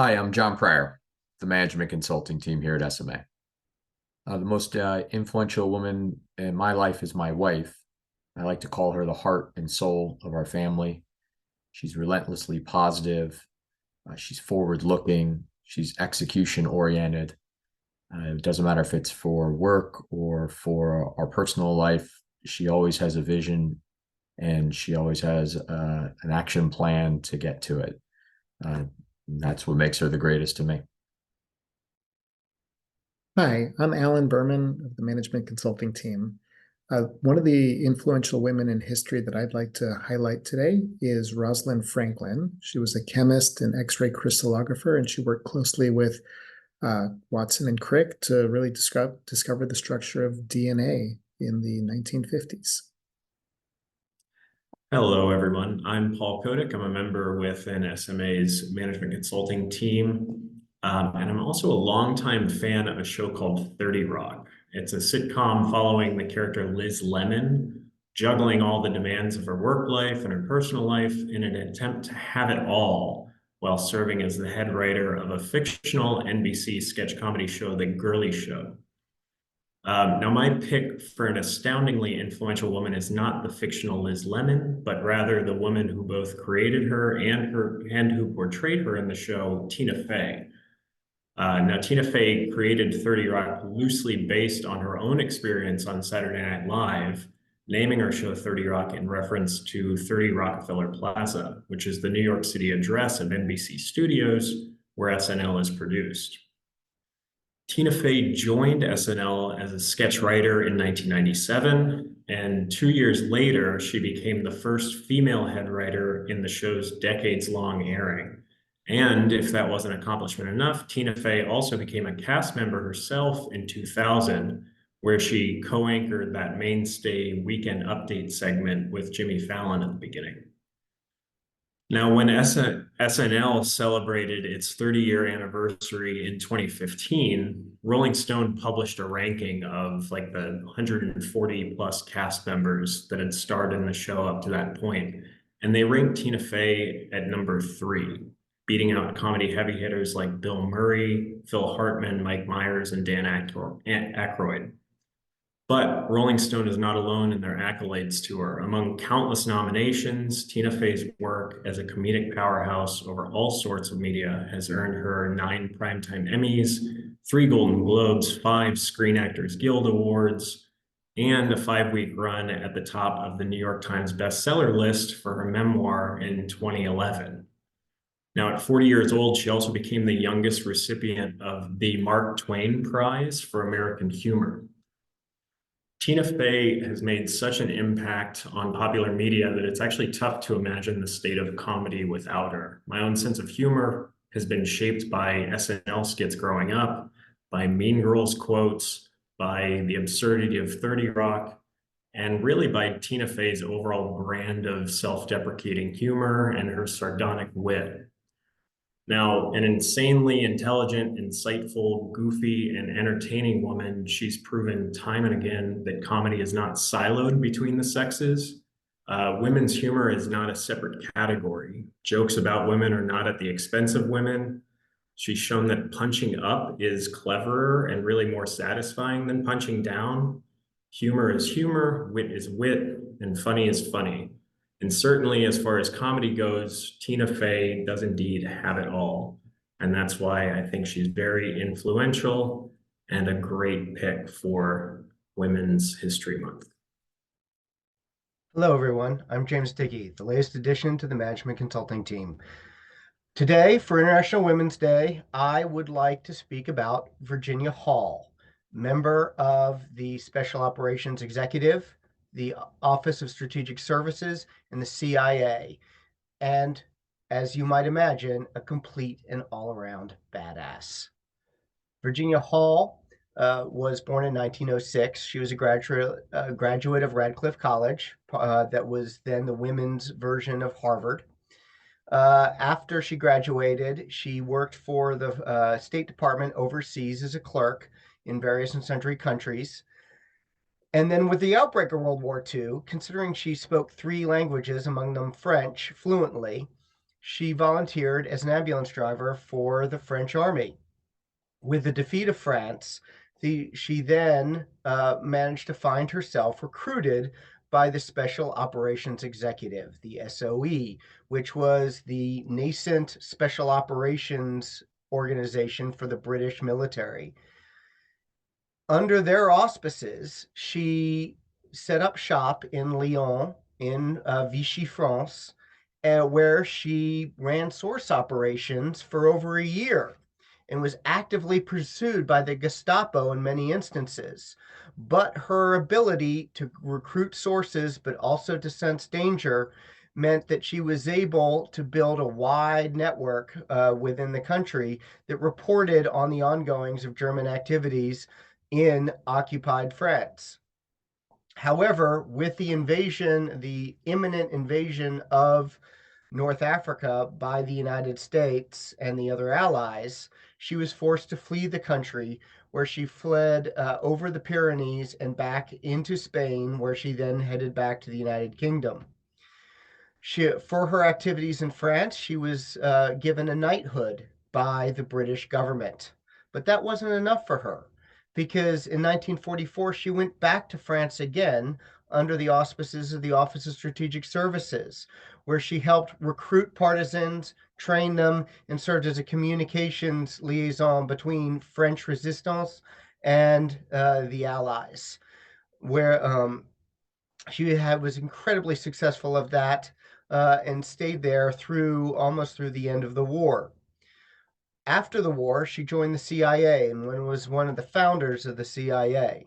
Hi, I'm John Pryor, the management consulting team here at SMA. The most influential woman in my life is my wife. I like to call her the heart and soul of our family. She's relentlessly positive. She's forward looking. She's execution oriented. It doesn't matter if it's for work or for our personal life. She always has a vision and she always has an action plan to get to it. Uh, that's what makes her the greatest to me. Hi, I'm Alan Berman of the Management Consulting Team. One of the influential women in history that I'd like to highlight today is Rosalind Franklin. She was a chemist and X-ray crystallographer, and she worked closely with Watson and Crick to really discover the structure of DNA in the 1950s. Hello, everyone. I'm Paul Kodak. I'm a member within SMA's management consulting team. And I'm also a longtime fan of a show called 30 Rock. It's a sitcom following the character Liz Lemon, juggling all the demands of her work life and her personal life in an attempt to have it all while serving as the head writer of a fictional NBC sketch comedy show, The Girly Show. Now, my pick for an astoundingly influential woman is not the fictional Liz Lemon, but rather the woman who both created her and who portrayed her in the show, Tina Fey. Now, Tina Fey created 30 Rock loosely based on her own experience on Saturday Night Live, naming her show 30 Rock in reference to 30 Rockefeller Plaza, which is the New York City address of NBC Studios, where SNL is produced. Tina Fey joined SNL as a sketch writer in 1997, and 2 years later, she became the first female head writer in the show's decades-long airing. And if that wasn't accomplishment enough, Tina Fey also became a cast member herself in 2000, where she co-anchored that mainstay Weekend Update segment with Jimmy Fallon at the beginning. Now, when SNL celebrated its 30-year anniversary in 2015, Rolling Stone published a ranking of like the 140 plus cast members that had starred in the show up to that point. And they ranked Tina Fey at number 3, beating out comedy heavy hitters like Bill Murray, Phil Hartman, Mike Myers, and Dan Aykroyd. But Rolling Stone is not alone in their accolades to her. Among countless nominations, Tina Fey's work as a comedic powerhouse over all sorts of media has earned her 9 Primetime Emmys, 3 Golden Globes, 5 Screen Actors Guild Awards, and a 5-week run at the top of the New York Times bestseller list for her memoir in 2011. Now, at 40 years old, she also became the youngest recipient of the Mark Twain Prize for American Humor. Tina Fey has made such an impact on popular media that it's actually tough to imagine the state of comedy without her. My own sense of humor has been shaped by SNL skits growing up, by Mean Girls quotes, by the absurdity of 30 Rock, and really by Tina Fey's overall brand of self-deprecating humor and her sardonic wit. Now, an insanely intelligent, insightful, goofy, and entertaining woman, she's proven time and again that comedy is not siloed between the sexes. Women's humor is not a separate category. Jokes about women are not at the expense of women. She's shown that punching up is cleverer and really more satisfying than punching down. Humor is humor, wit is wit, and funny is funny. And certainly, as far as comedy goes, Tina Fey does indeed have it all. And that's why I think she's very influential and a great pick for Women's History Month. Hello, everyone. I'm James Dickey, the latest addition to the Management Consulting Team. Today, for International Women's Day, I would like to speak about Virginia Hall, member of the Special Operations Executive, the Office of Strategic Services, and the CIA. And as you might imagine, a complete and all-around badass. Virginia Hall was born in 1906. She was a graduate of Radcliffe College, that was then the women's version of Harvard. After she graduated, she worked for the State Department overseas as a clerk in various and sundry countries. And then with the outbreak of World War II, considering she spoke 3 languages, among them French, fluently, she volunteered as an ambulance driver for the French army. With the defeat of France, she then managed to find herself recruited by the Special Operations Executive, the SOE, which was the nascent special operations organization for the British military. Under their auspices, she set up shop in Lyon, in Vichy, France, where she ran source operations for over a year and was actively pursued by the Gestapo in many instances. But her ability to recruit sources, but also to sense danger, meant that she was able to build a wide network within the country that reported on the ongoings of German activities in occupied France. However, with the imminent invasion of North Africa by the United States and the other allies, she was forced to flee the country, where she fled over the Pyrenees and back into Spain, where she then headed back to the United Kingdom. For her activities in France, she was given a knighthood by the British government. But that wasn't enough for her, because in 1944, she went back to France again under the auspices of the Office of Strategic Services, where she helped recruit partisans, train them, and served as a communications liaison between French resistance and the Allies, where she was incredibly successful of that and stayed there almost through the end of the war. After the war, she joined the CIA and was one of the founders of the CIA.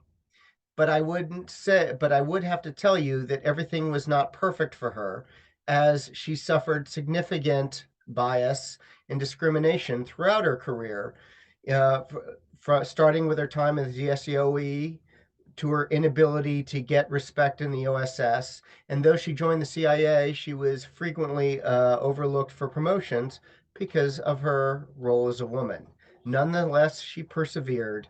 But I would have to tell you that everything was not perfect for her, as she suffered significant bias and discrimination throughout her career, starting with her time at the GSOE, to her inability to get respect in the OSS. And though she joined the CIA, she was frequently overlooked for promotions because of her role as a woman. Nonetheless, she persevered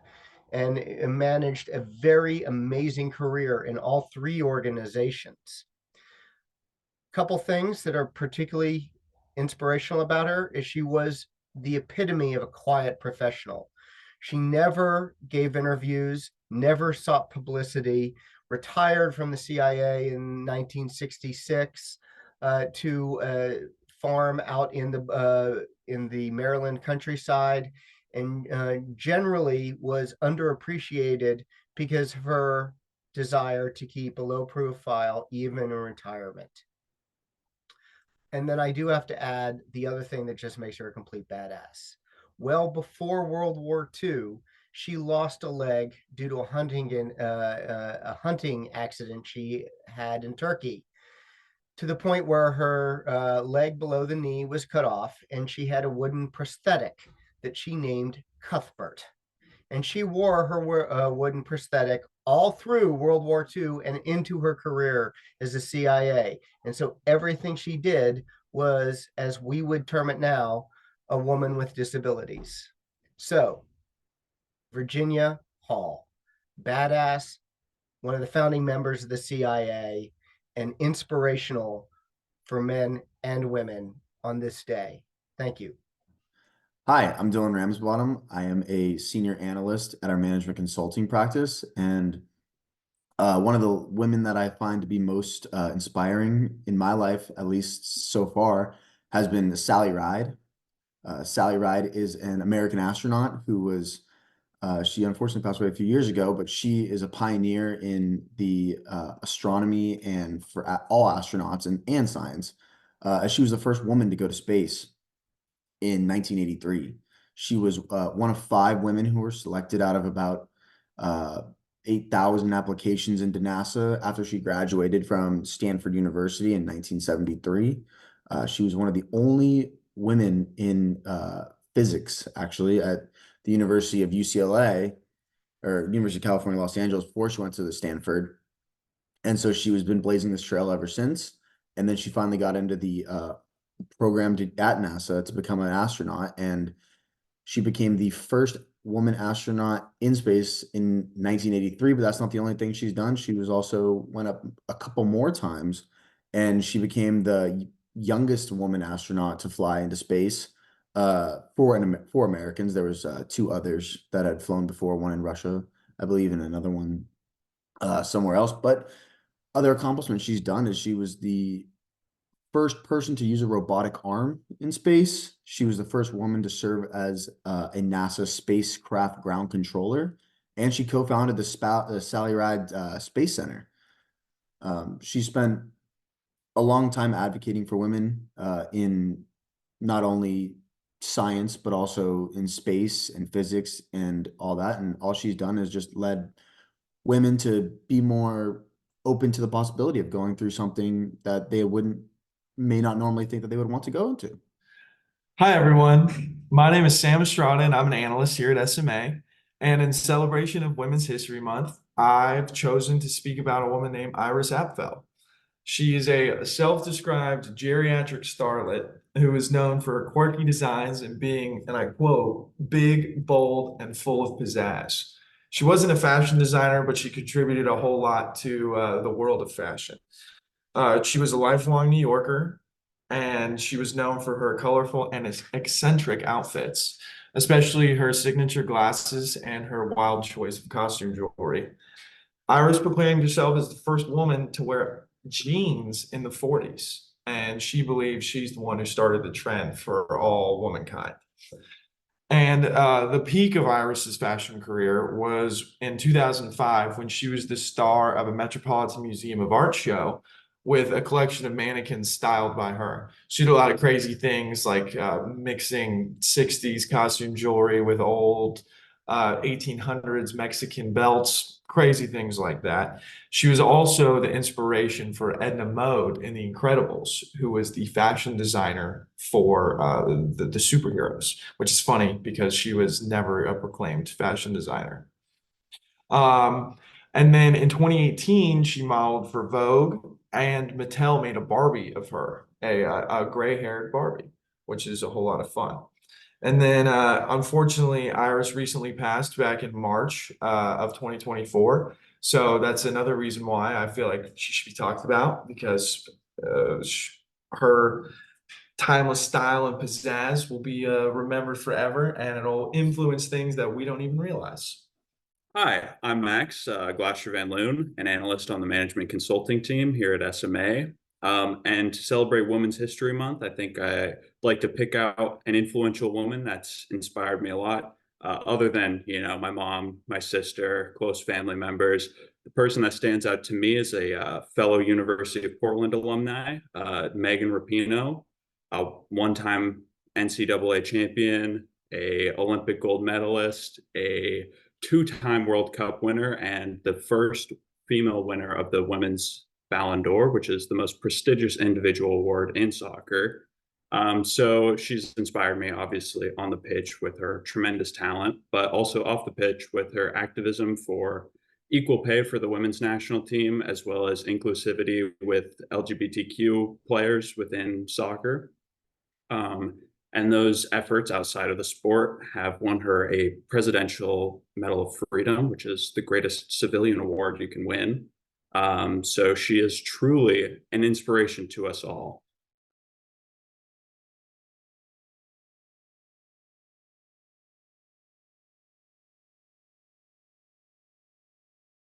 and managed a very amazing career in all three organizations. A couple things that are particularly inspirational about her is she was the epitome of a quiet professional. She never gave interviews, never sought publicity, retired from the CIA in 1966 to farm out in the Maryland countryside, and generally was underappreciated because of her desire to keep a low profile even in retirement. And then I do have to add the other thing that just makes her a complete badass. Well, before World War II, she lost a leg due to a hunting accident she had in Turkey, to the point where her leg below the knee was cut off, and she had a wooden prosthetic that she named Cuthbert. And she wore her wooden prosthetic all through World War II and into her career as a CIA. And so everything she did was, as we would term it now, a woman with disabilities. So, Virginia Hall, badass, one of the founding members of the CIA, and inspirational for men and women on this day. Thank you. Hi, I'm Dylan Ramsbottom. I am a senior analyst at our management consulting practice, and one of the women that I find to be most inspiring in my life, at least so far, has been Sally Ride. Sally Ride is an American astronaut who was, she unfortunately passed away a few years ago, but she is a pioneer in the astronomy and for all astronauts and science, as she was the first woman to go to space in 1983. She was one of 5 women who were selected out of about 8,000 applications into NASA after she graduated from Stanford University in 1973. She was one of the only women in physics, actually, at the University of UCLA, or University of California, Los Angeles, before she went to the Stanford. And so she has been blazing this trail ever since. And then she finally got into the program at NASA to become an astronaut, and she became the first woman astronaut in space in 1983. But that's not the only thing she's done. She was also went up a couple more times, and she became the youngest woman astronaut to fly into space. For Americans, there was two others that had flown before, one in Russia, I believe, and another one somewhere else. But other accomplishments she's done is she was the first person to use a robotic arm in space. She was the first woman to serve as a NASA spacecraft ground controller, and she co-founded the Sally Ride Space Center. She spent a long time advocating for women in not only science, but also in space and physics and all that. And all she's done is just led women to be more open to the possibility of going through something that they may not normally think that they would want to go into. Hi, everyone. My name is Sam Estrada, and I'm an analyst here at SMA. And in celebration of Women's History Month, I've chosen to speak about a woman named Iris Apfel. She is a self-described geriatric starlet who is known for her quirky designs and being, and I quote, big, bold, and full of pizzazz. She wasn't a fashion designer, but she contributed a whole lot to the world of fashion. She was a lifelong New Yorker, and she was known for her colorful and eccentric outfits, especially her signature glasses and her wild choice of costume jewelry. Iris proclaimed herself as the first woman to wear jeans in the 40s, and she believes she's the one who started the trend for all womankind. And the peak of Iris's fashion career was in 2005 when she was the star of a Metropolitan Museum of Art show with a collection of mannequins styled by her. She did a lot of crazy things like mixing 60s costume jewelry with old 1800s Mexican belts, crazy things like that. She was also the inspiration for Edna Mode in The Incredibles, who was the fashion designer for the superheroes, which is funny because she was never a proclaimed fashion designer. And then in 2018, she modeled for Vogue, and Mattel made a Barbie of her, a gray-haired Barbie, which is a whole lot of fun. And then, unfortunately, Iris recently passed back in March of 2024. So that's another reason why I feel like she should be talked about, because her timeless style and pizzazz will be remembered forever, and it'll influence things that we don't even realize. Hi, I'm Max Glasher Van Loon, an analyst on the management consulting team here at SMA. And to celebrate Women's History Month, I think I'd like to pick out an influential woman that's inspired me a lot. Other than, my mom, my sister, close family members, the person that stands out to me is a fellow University of Portland alumni, Megan Rapinoe, a one-time NCAA champion, a Olympic gold medalist, a two-time World Cup winner, and the first female winner of the Women's Ballon d'Or, which is the most prestigious individual award in soccer. So she's inspired me, obviously, on the pitch with her tremendous talent, but also off the pitch with her activism for equal pay for the women's national team, as well as inclusivity with LGBTQ players within soccer. And those efforts outside of the sport have won her a Presidential Medal of Freedom, which is the greatest civilian award you can win. So she is truly an inspiration to us all.